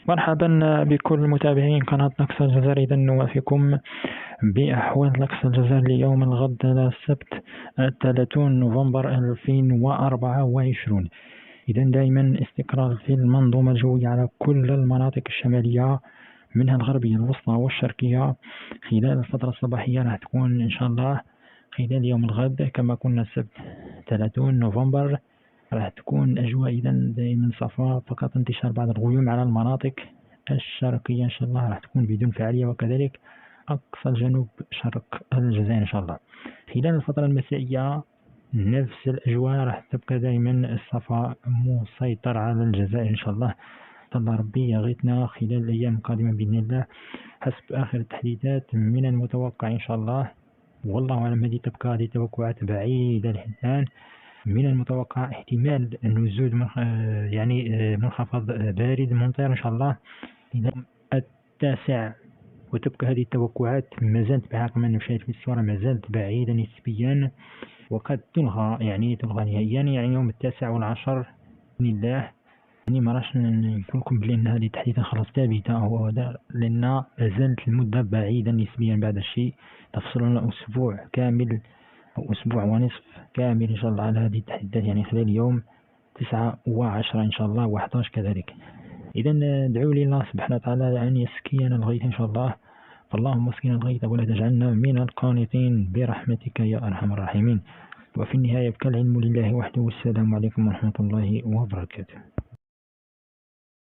مرحبا بكل المتابعين قناة نقص الجزائر. إذا نوافيكم بأحوال نقص الجزائر ليوم الغد السبت 30 نوفمبر 2024. إذا دائما استقرار في المنظومة الجوية على كل المناطق الشمالية منها الغربية الوسطى والشرقية. خلال الفترة الصباحية راح تكون إن شاء الله خلال يوم الغد كما قلنا السبت 30 نوفمبر راح تكون أجواء إذا دائما صفاء، فقط انتشار بعض الغيوم على المناطق الشرقية إن شاء الله راح تكون بدون فعالية، وكذلك أقصى الجنوب شرق الجزائر إن شاء الله. خلال الفترة المسائية نفس الأجواء راح تبقى دائما الصفاء مسيطر على الجزائر إن شاء الله. الله ربي يغيثنا خلال الأيام القادمة بإذن الله حسب آخر التحديثات. من المتوقع إن شاء الله، والله أعلم، هذه تبقى هذه توقعات بعيدة الآن. من المتوقع احتمال نزول يعني منخفض بارد ممطر إن شاء الله إلى التاسع، وتبقى هذه التوقعات ما زالت بحق ما نشاهد في الصورة ما زالت بعيدة نسبيا، وقد تلغى نهائيا يعني يوم التاسع والعشر بإذن الله. يعني ما راش نقول لكم بلي ان هذه تحديثا خلاص ثابته او هذا، لان ما زالت المده بعيده نسبيا. بعد الشيء تفصل لنا اسبوع كامل او اسبوع ونصف كامل ان شاء الله على هذه التحديثات، يعني خلال يوم 9 و10 ان شاء الله و11 كذلك. اذا ندعو لله سبحانه وتعالى ان يسقينا الغيث ان شاء الله، فاللهم اسقنا الغيث ولا تجعلنا من القانطين برحمتك يا ارحم الراحمين. وفي النهايه يبقى العلم لله وحده، والسلام عليكم ورحمه الله وبركاته.